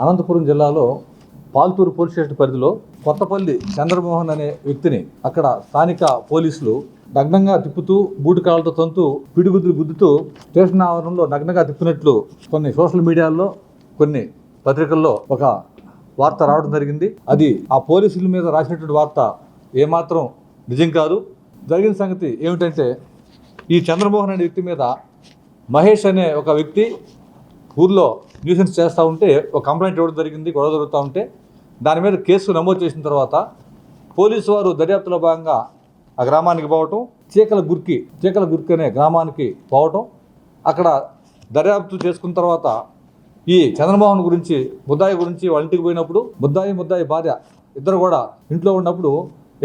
అనంతపురం జిల్లాలో Paltur police station పరిధిలో కొత్తపల్లి చంద్రమోహన్ అనే వ్యక్తిని అక్కడ స్థానిక పోలీసులు నగ్నంగా తిప్పుతూ బూటు కాళ్ళతో తంతూ పిడిగుద్దులు గుద్దుతూ స్టేషన్ ఆవరణలో నగ్నంగా తిప్పినట్లు కొన్ని సోషల్ మీడియాలో కొన్ని పత్రికల్లో ఒక వార్త రావడం జరిగింది. అది ఆ పోలీసుల మీద రాసినటువంటి వార్త ఏమాత్రం నిజం కాదు. జరిగిన సంగతి ఏమిటంటే, ఈ చంద్రమోహన్ అనే వ్యక్తి మీద మహేష్ అనే ఒక వ్యక్తి ఊర్లో న్యూసెన్స్ చేస్తూ ఉంటే ఒక కంప్లైంట్ ఇవ్వడం జరిగింది. గొడవ జరుగుతూ ఉంటే దాని మీద కేసు నమోదు చేసిన తర్వాత పోలీసు వారు దర్యాప్తులో భాగంగా ఆ గ్రామానికి పోవటం, చీకల గుర్కి అనే గ్రామానికి పోవటం, అక్కడ దర్యాప్తు చేసుకున్న తర్వాత ఈ చంద్రమోహన్ గురించి ముద్దాయి గురించి వాళ్ళ ఇంటికి పోయినప్పుడు ముద్దాయి భార్య ఇద్దరు కూడా ఇంట్లో ఉన్నప్పుడు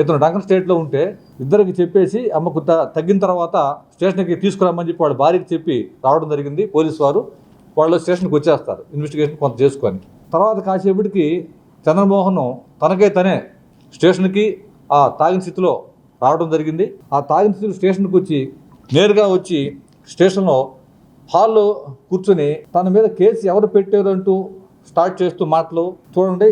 ఇతను డంకన్ స్టేట్లో ఉంటే ఇద్దరికి చెప్పేసి అమ్మకు తగ్గిన తర్వాత స్టేషన్కి తీసుకురమ్మని చెప్పి వాళ్ళ భార్యకి చెప్పి రావడం జరిగింది. పోలీసు వారు వాళ్ళు స్టేషన్కి వచ్చేస్తారు ఇన్వెస్టిగేషన్ కొంత చేసుకొని. తర్వాత కాసేపటికి చంద్రమోహన్ తనే స్టేషన్కి ఆ తాగిన స్థితిలో రావడం జరిగింది. ఆ తాగిన స్థితిలో స్టేషన్కి వచ్చి నేరుగా వచ్చి స్టేషన్లో హాల్లో కూర్చొని తన మీద కేసు ఎవరు పెట్టారంటూ స్టార్ట్ చేస్తూ మాటలు చూడండి.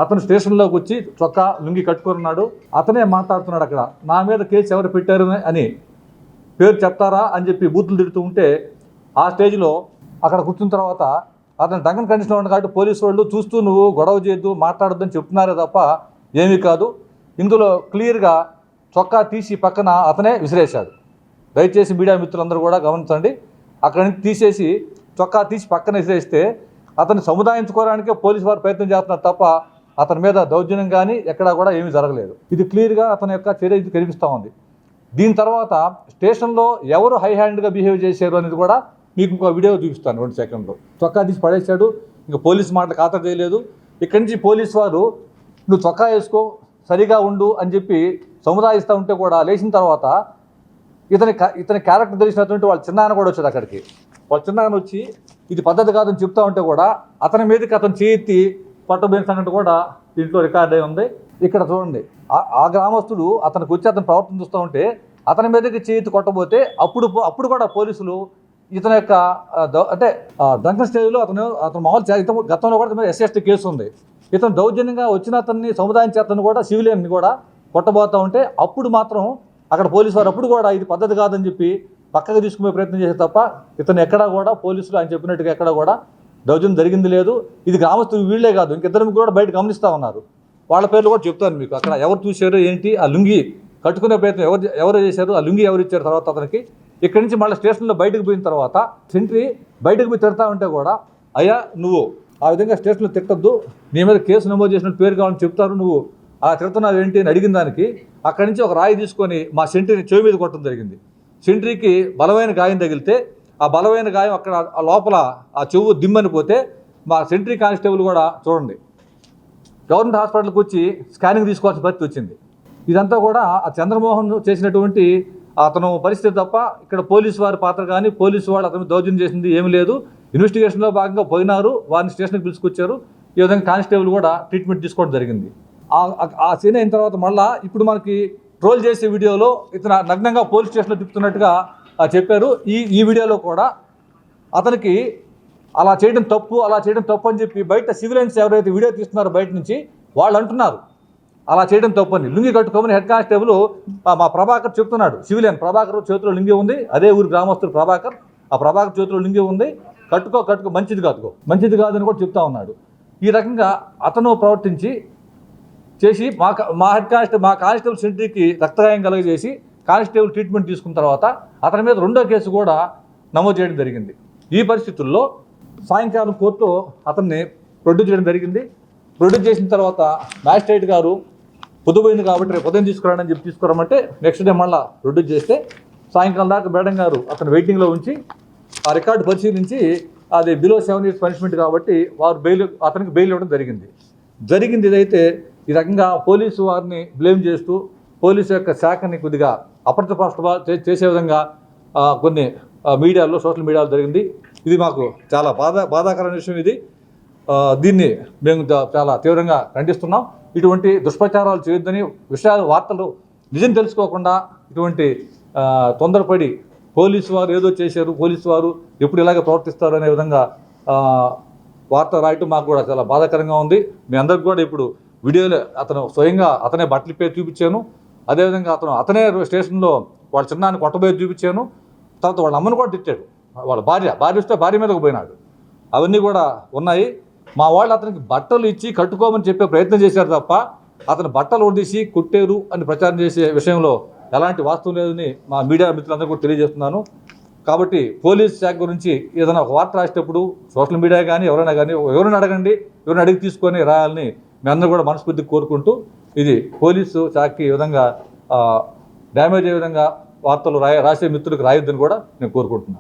అతను స్టేషన్లోకి వచ్చి చొక్కా లుంగి కట్టుకున్నాడు. అతనే మాట్లాడుతున్నాడు. అక్కడ నా మీద కేసు ఎవరు పెట్టారు అని పేరు చెప్తారా అని చెప్పి బూతులు తిడుతూ ఉంటే ఆ స్టేజ్లో అక్కడ కూర్చున్న తర్వాత అతను డంకన్ కండిషన్లో ఉన్నాడు కాబట్టి పోలీసు వాళ్ళు చూస్తూ నువ్వు గొడవ చేయొద్దు మాట్లాడొద్దని చెప్తున్నారే తప్ప ఏమీ కాదు. ఇందులో క్లియర్గా చొక్కా తీసి పక్కన అతనే విసిరేశాడు. దయచేసి మీడియా మిత్రులందరూ కూడా గమనించండి. అక్కడి నుంచి తీసేసి చొక్కా తీసి పక్కన విసిరేస్తే అతన్ని సముదాయించుకోవడానికే పోలీసు వారు ప్రయత్నం చేస్తున్నారు తప్ప అతని మీద దౌర్జన్యం కానీ ఎక్కడా కూడా ఏమీ జరగలేదు. ఇది క్లియర్గా అతని యొక్క చర్య ఇది కనిపిస్తూ ఉంది. దీని తర్వాత స్టేషన్లో ఎవరు హై హ్యాండ్గా బిహేవ్ చేశారు అనేది కూడా మీకు ఇంకో వీడియో చూపిస్తాను 2 సెకండ్లో. చొక్కా తీసి పడేశాడు. ఇంకా పోలీసు మాటలు ఖాతా చేయలేదు. ఇక్కడి నుంచి పోలీసు వారు నువ్వు చొక్కా వేసుకో సరిగా ఉండు అని చెప్పి సముదాయిస్తూ ఉంటే కూడా లేచిన తర్వాత ఇతని క్యారెక్టర్ తెలిసినటువంటి వాళ్ళ చిన్నాయన కూడా వచ్చాడు అక్కడికి. వాళ్ళ చిన్నాయన వచ్చి ఇది పద్ధతి కాదని చెప్తా ఉంటే కూడా అతని మీదకి అతను చేతి పట్టబోయిన సంగతి కూడా దీంట్లో రికార్డ్ అయి ఉంది. ఇక్కడ చూడండి, ఆ గ్రామస్తుడు అతనికి వచ్చి అతని ప్రవర్తన చూస్తూ ఉంటే అతని మీదకి చేతి కొట్టబోతే అప్పుడు కూడా పోలీసులు ఇతని యొక్క అంటే డ్రంకన్ స్టేజ్లో అతను మామూలు గతంలో కూడా SST కేసు ఉంది. ఇతను దౌర్జన్యంగా వచ్చిన అతన్ని సముదాయించే అతను కూడా సివిలియన్ని కూడా కొట్టబోతూ ఉంటే అప్పుడు మాత్రం అక్కడ పోలీసు వారు అప్పుడు కూడా ఇది పద్ధతి కాదని చెప్పి పక్కకు తీసుకునే ప్రయత్నం చేసే తప్ప ఇతను ఎక్కడా కూడా పోలీసులు ఆయన చెప్పినట్టుగా ఎక్కడా కూడా దౌర్జన్యం జరిగింది లేదు. ఇది గ్రామస్తులు వీళ్ళే కాదు ఇంకిద్దరు కూడా బయట గమనిస్తూ ఉన్నారు. వాళ్ళ పేర్లు కూడా చెప్తాను మీకు. అక్కడ ఎవరు చూశారు ఏంటి, ఆ లుంగి కట్టుకునే ప్రయత్నం ఎవరు చేశారు, ఆ లుంగి ఎవరు ఇచ్చారు తర్వాత అతనికి. ఇక్కడి నుంచి మళ్ళీ స్టేషన్లో బయటకు పోయిన తర్వాత సెంట్రీ బయటకు పోయి తిడతా ఉంటే కూడా అయ్యా నువ్వు ఆ విధంగా స్టేషన్లో తిట్టద్దు, నీ మీద కేసు నమోదు చేసినట్టు పేరు కావాలని చెప్తారు, నువ్వు అలా తిడుతున్నావు ఏంటి అని అడిగిన దానికి అక్కడి నుంచి ఒక రాయి తీసుకొని మా సెంట్రీని చెవి మీద కొట్టడం జరిగింది. సెంట్రీకి బలమైన గాయం తగిలితే ఆ బలమైన గాయం అక్కడ ఆ లోపల ఆ చెవు దిమ్మని పోతే మా సెంట్రీ కానిస్టేబుల్ కూడా చూడండి గవర్నమెంట్ హాస్పిటల్కి వచ్చి స్కానింగ్ తీసుకోవాల్సిన పరిస్థితి వచ్చింది. ఇదంతా కూడా ఆ చంద్రమోహన్ చేసినటువంటి అతను పరిస్థితి తప్ప ఇక్కడ పోలీసు వారి పాత్ర కానీ పోలీసు వాళ్ళు అతను దౌర్జన్యం చేసింది ఏమీ లేదు. ఇన్వెస్టిగేషన్లో భాగంగా పోయినారు, వారిని స్టేషన్కి పిలుచుకొచ్చారు. ఈ విధంగా కానిస్టేబుల్ కూడా ట్రీట్మెంట్ తీసుకోవడం జరిగింది. ఆ సీన్ అయిన తర్వాత మళ్ళీ ఇప్పుడు మనకి ట్రోల్ చేసే వీడియోలో ఇతను నగ్నంగా పోలీస్ స్టేషన్లో తిప్పుతున్నట్టుగా చెప్పారు. ఈ వీడియోలో కూడా అతనికి అలా చేయడం తప్పు అని చెప్పి బయట సివిలియన్స్ ఎవరైతే వీడియో తీస్తున్నారో బయట నుంచి వాళ్ళు అంటున్నారు అలా చేయడం తప్పని. లుంగి కట్టుకోమని హెడ్ కానిస్టేబుల్ మా ప్రభాకర్ చెప్తున్నాడు. సివిలియన్ ప్రభాకర్ చేతిలో లుంగి ఉంది, అదే ఊరి గ్రామస్తుడు ప్రభాకర్. ఆ ప్రభాకర్ చేతిలో లుంగి ఉంది, కట్టుకో మంచిది కాదని కూడా చెప్తా ఉన్నాడు. ఈ రకంగా అతను ప్రవర్తించి చేసి మా కానిస్టేబుల్ సెంట్రీకి రక్తగాయం కలగజేసి కానిస్టేబుల్ ట్రీట్మెంట్ తీసుకున్న తర్వాత అతని మీద 2వ కేసు కూడా నమోదు చేయడం జరిగింది. ఈ పరిస్థితుల్లో సాయంకాలం కోర్టులో అతన్ని ప్రొడ్యూస్ చేయడం జరిగింది. ప్రొడ్యూస్ చేసిన తర్వాత మ్యాజిస్ట్రేట్ గారు పొద్దుపోయింది కాబట్టి రేపు ఉదయం తీసుకురాడని చెప్పి తీసుకురామంటే నెక్స్ట్ డే మళ్ళీ ప్రొడ్యూస్ చేస్తే సాయంకాలం దాకా మేడం గారు అతను వెయిటింగ్లో ఉంచి ఆ రికార్డు పరిశీలించి అది బిలో 7 years పనిష్మెంట్ కాబట్టి వారు అతనికి బెయిల్ ఇవ్వడం జరిగింది. ఇదైతే ఈ రకంగా పోలీసు వారిని బ్లేమ్ చేస్తూ పోలీసు యొక్క శాఖని కొద్దిగా అప్రతిపక్ష చేసే విధంగా కొన్ని మీడియాలో సోషల్ మీడియాలో జరిగింది. ఇది మాకు చాలా బాధాకరమైన విషయం. దీన్ని మేము చాలా తీవ్రంగా ఖండిస్తున్నాం. ఇటువంటి దుష్ప్రచారాలు చేయొద్దని, వార్తలు నిజం తెలుసుకోకుండా ఇటువంటి తొందరపడి పోలీసు వారు ఏదో చేశారు, పోలీసు వారు ఎప్పుడు ఇలాగే ప్రవర్తిస్తారు అనే విధంగా వార్త రాయటం మాకు కూడా చాలా బాధాకరంగా ఉంది. మీ అందరికి కూడా ఇప్పుడు వీడియోలో అతను స్వయంగా అతనే బట్టలు పేరు చూపించాను. అదేవిధంగా అతనే స్టేషన్లో వాళ్ళ చిన్నాన్ని కొట్టబోయేది చూపించాను. తర్వాత వాళ్ళ అమ్మను కూడా తిట్టాడు. వాళ్ళ భార్య వస్తే భార్య మీదకు పోయినాడు. అవన్నీ కూడా ఉన్నాయి. మా వాళ్ళు అతనికి బట్టలు ఇచ్చి కట్టుకోమని చెప్పే ప్రయత్నం చేశారు తప్ప అతను బట్టలు ఒడిసి కొట్టారు అని ప్రచారం చేసే విషయంలో ఎలాంటి వాస్తవం లేదని మా మీడియా మిత్రులందరూ కూడా తెలియజేస్తున్నాను. కాబట్టి పోలీస్ శాఖ గురించి ఏదైనా ఒక వార్త రాసేటప్పుడు సోషల్ మీడియా కానీ ఎవరైనా అడగండి, ఎవరైనా అడిగి తీసుకొని రాయాలని మీ అందరూ కూడా మనస్ఫూర్తిగా కోరుకుంటూ, ఇది పోలీసు శాఖకి ఈ విధంగా డ్యామేజ్ అయ్యే విధంగా వార్తలు రాసే మిత్రులకు రాయొద్దని కూడా నేను కోరుకుంటున్నాను.